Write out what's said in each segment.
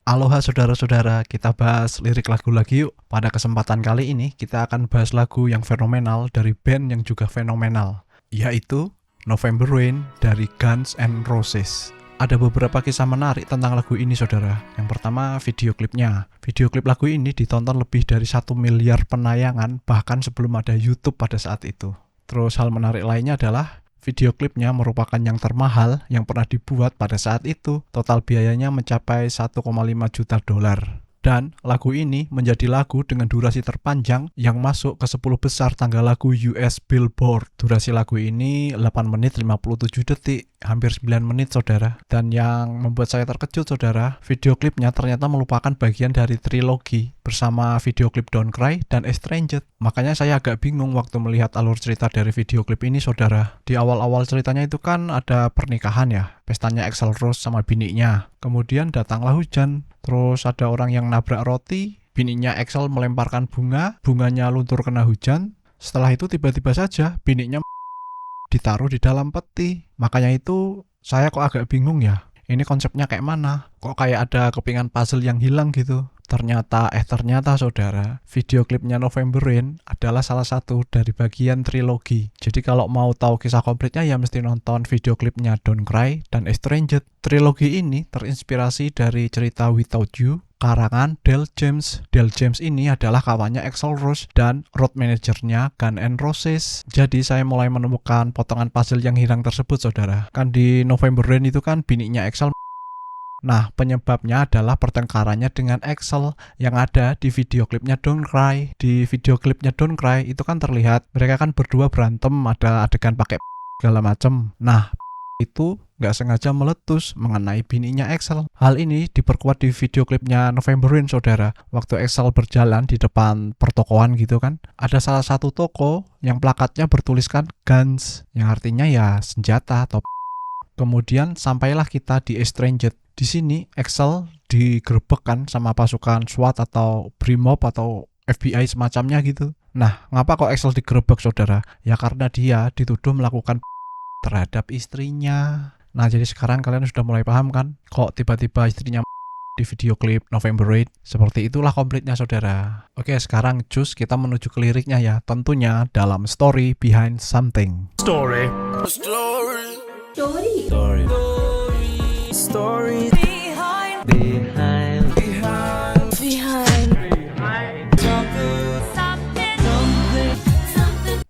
Aloha saudara-saudara, kita bahas lirik lagu lagi yuk. Pada kesempatan kali ini kita akan bahas lagu yang fenomenal dari band yang juga fenomenal, yaitu November Rain dari Guns N' Roses. Ada beberapa kisah menarik tentang lagu ini saudara. Yang pertama video klipnya. Video klip lagu ini ditonton lebih dari 1 miliar penayangan bahkan sebelum ada YouTube pada saat itu. Terus hal menarik lainnya adalah video klipnya merupakan yang termahal yang pernah dibuat pada saat itu. Total biayanya mencapai 1,5 juta dolar. Dan lagu ini menjadi lagu dengan durasi terpanjang yang masuk ke 10 besar tangga lagu US Billboard. Durasi lagu ini 8 menit 57 detik, hampir 9 menit saudara. Dan yang membuat saya terkejut saudara, video klipnya ternyata merupakan bagian dari trilogi bersama video klip Don't Cry dan Estranged. Makanya saya agak bingung waktu melihat alur cerita dari video klip ini saudara. Di awal-awal ceritanya itu kan ada pernikahan ya, pestanya Axl Rose sama bininya. Kemudian datanglah hujan, terus ada orang yang nabrak roti, bininya Axl melemparkan bunga, bunganya luntur kena hujan. Setelah itu tiba-tiba saja bininya ditaruh di dalam peti. Makanya itu saya kok agak bingung ya, ini konsepnya kayak mana? Kok kayak ada kepingan puzzle yang hilang gitu. Ternyata saudara, video klipnya November Rain adalah salah satu dari bagian trilogi. Jadi kalau mau tahu kisah komplitnya ya mesti nonton video klipnya Don't Cry dan Estranged. Trilogi ini terinspirasi dari cerita Without You, karangan Del James. Del James ini adalah kawannya Axl Rose dan road manajernya Guns N' Roses. Jadi saya mulai menemukan potongan puzzle yang hilang tersebut saudara. Kan di November Rain itu kan bininya Axl. Nah, penyebabnya adalah pertengkarannya dengan Axl yang ada di video klipnya Don't Cry. Di video klipnya Don't Cry itu kan terlihat mereka kan berdua berantem, ada adegan pakai segala macem. Nah, itu nggak sengaja meletus mengenai bininya Axl. Hal ini diperkuat di video klipnya November Rain saudara. Waktu Axl berjalan di depan pertokoan gitu kan, ada salah satu toko yang plakatnya bertuliskan Guns, yang artinya ya senjata atau. Kemudian sampailah kita di Estranged. Di sini Axl digerebek kan sama pasukan SWAT atau Brimob atau FBI semacamnya gitu. Nah, ngapa kok Axl digerebek saudara? Ya karena dia dituduh melakukan terhadap istrinya. Nah, jadi sekarang kalian sudah mulai paham kan? Kok tiba-tiba istrinya di video klip November Rain? Seperti itulah komplitnya saudara. Oke, sekarang cus kita menuju ke liriknya ya. Tentunya dalam Story Behind Something. Story. Story behind something.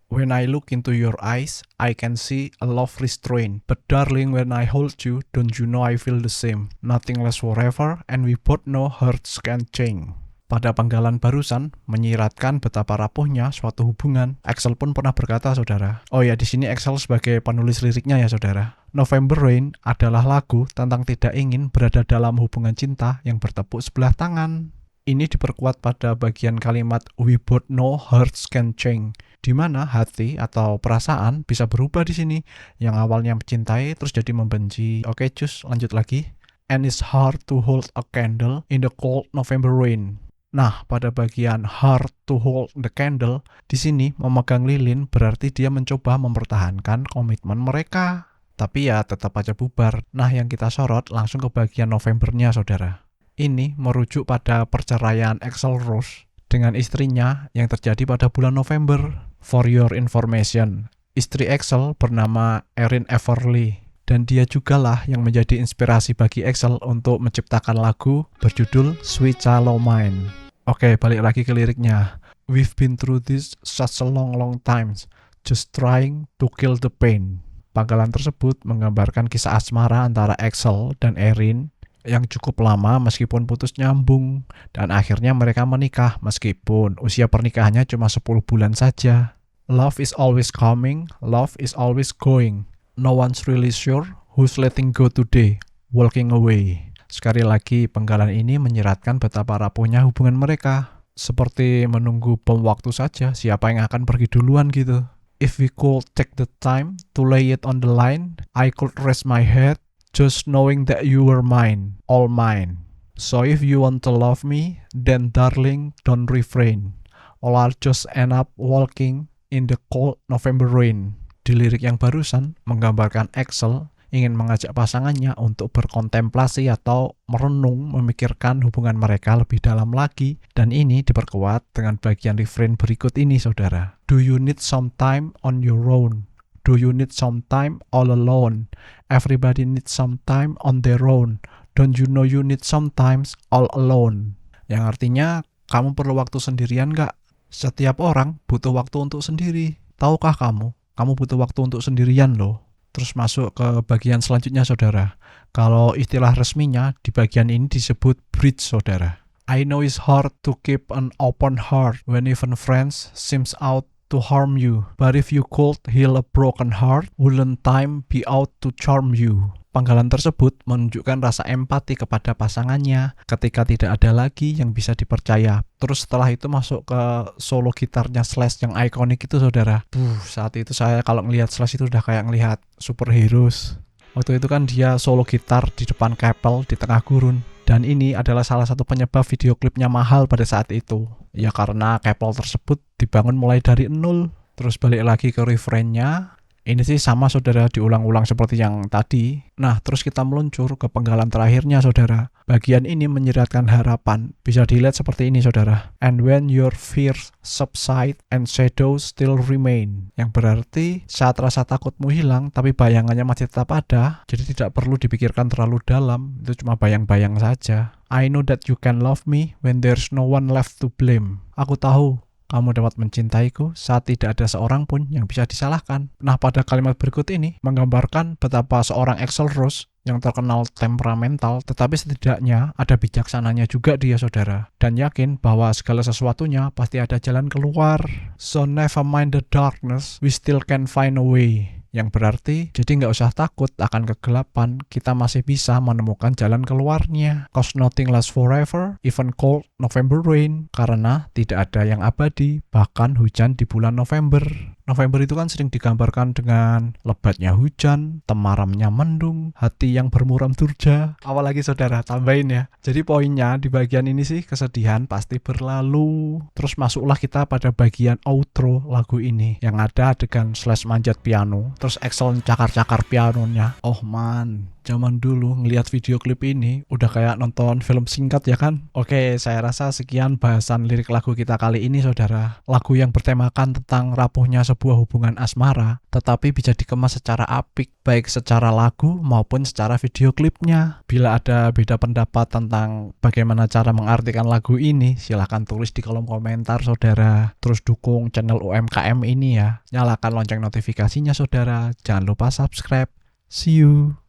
When I look into your eyes, I can see a love restraint. But darling, when I hold you, don't you know I feel the same? Nothing lasts forever, and we both know hearts can change. Pada penggalan barusan menyiratkan betapa rapuhnya suatu hubungan. Axl pun pernah berkata, saudara. Oh ya, di sini Axl sebagai penulis liriknya ya, saudara. November Rain adalah lagu tentang tidak ingin berada dalam hubungan cinta yang bertepuk sebelah tangan. Ini diperkuat pada bagian kalimat we both know hearts can change, di mana hati atau perasaan bisa berubah di sini. Yang awalnya mencintai terus jadi membenci. Oke, cus, lanjut lagi. And it's hard to hold a candle in the cold November rain. Nah, pada bagian hard to hold the candle, di sini memegang lilin berarti dia mencoba mempertahankan komitmen mereka. Tapi ya tetap aja bubar. Nah, yang kita sorot langsung ke bagian Novembernya, saudara. Ini merujuk pada perceraian Axl Rose dengan istrinya yang terjadi pada bulan November. For your information, istri Axl bernama Erin Everly. Dan dia jugalah yang menjadi inspirasi bagi Axl untuk menciptakan lagu berjudul Sweet Child O' Mine. Oke, balik lagi ke liriknya. We've been through this such a long time, just trying to kill the pain. Panggalan tersebut menggambarkan kisah asmara antara Axl dan Erin yang cukup lama meskipun putus nyambung. Dan akhirnya mereka menikah meskipun usia pernikahannya cuma 10 bulan saja. Love is always coming, love is always going. No one's really sure who's letting go today, walking away. Sekali lagi, penggalan ini menyiratkan betapa rapuhnya hubungan mereka. Seperti menunggu bom waktu saja, siapa yang akan pergi duluan gitu. If we could take the time to lay it on the line, I could rest my head just knowing that you were mine, all mine. So if you want to love me, then darling, don't refrain. Or I'll just end up walking in the cold November rain. Di lirik yang barusan menggambarkan Axl ingin mengajak pasangannya untuk berkontemplasi atau merenung, memikirkan hubungan mereka lebih dalam lagi. Dan ini diperkuat dengan bagian refrain berikut ini, saudara. Do you need some time on your own? Do you need some time all alone? Everybody needs some time on their own. Don't you know you need sometimes all alone? Yang artinya, kamu perlu waktu sendirian gak? Setiap orang butuh waktu untuk sendiri. Tahukah kamu? Kamu butuh waktu untuk sendirian loh. Terus masuk ke bagian selanjutnya, saudara. Kalau istilah resminya di bagian ini disebut bridge, saudara. I know it's hard to keep an open heart when even friends seems out to harm you. But if you could heal a broken heart, wouldn't time be out to charm you? Panggalan tersebut menunjukkan rasa empati kepada pasangannya ketika tidak ada lagi yang bisa dipercaya. Terus setelah itu masuk ke solo gitarnya Slash yang ikonik itu, saudara. Saat itu saya kalau ngelihat Slash itu udah kayak ngelihat superheroes. Waktu itu kan dia solo gitar di depan kapel di tengah gurun. Dan ini adalah salah satu penyebab video klipnya mahal pada saat itu. Ya karena kapel tersebut dibangun mulai dari nol. Terus balik lagi ke refrainnya. Ini sih sama, saudara, diulang-ulang seperti yang tadi. Nah, terus kita meluncur ke penggalan terakhirnya, saudara. Bagian ini menyiratkan harapan. Bisa dilihat seperti ini, saudara. And when your fears subside and shadows still remain. Yang berarti saat rasa takutmu hilang tapi bayangannya masih tetap ada. Jadi tidak perlu dipikirkan terlalu dalam. Itu cuma bayang-bayang saja. I know that you can love me when there's no one left to blame. Aku tahu kamu dapat mencintaiku saat tidak ada seorang pun yang bisa disalahkan. Nah, pada kalimat berikut ini menggambarkan betapa seorang Axl Rose yang terkenal temperamental, tetapi setidaknya ada bijaksananya juga dia, saudara. Dan yakin bahwa segala sesuatunya pasti ada jalan keluar. So never mind the darkness, we still can find a way. Yang berarti, jadi nggak usah takut akan kegelapan, kita masih bisa menemukan jalan keluarnya. Cause nothing lasts forever, even cold November rain. Karena tidak ada yang abadi, bahkan hujan di bulan November. November itu kan sering digambarkan dengan lebatnya hujan, temaramnya mendung, hati yang bermuram durja. Apalagi, saudara, tambahin ya. Jadi poinnya di bagian ini sih, kesedihan pasti berlalu. Terus masuklah kita pada bagian outro lagu ini, yang ada adegan Slash manjat piano. Terus Axl cakar-cakar pianonya. Oh man, zaman dulu ngelihat video klip ini udah kayak nonton film singkat ya kan? Oke, saya rasa sekian bahasan lirik lagu kita kali ini, saudara. Lagu yang bertemakan tentang rapuhnya sebuah hubungan asmara, tetapi bisa dikemas secara apik, baik secara lagu maupun secara video klipnya. Bila ada beda pendapat tentang bagaimana cara mengartikan lagu ini, silahkan tulis di kolom komentar, saudara. Terus dukung channel UMKM ini ya. Nyalakan lonceng notifikasinya, saudara. Jangan lupa subscribe. See you.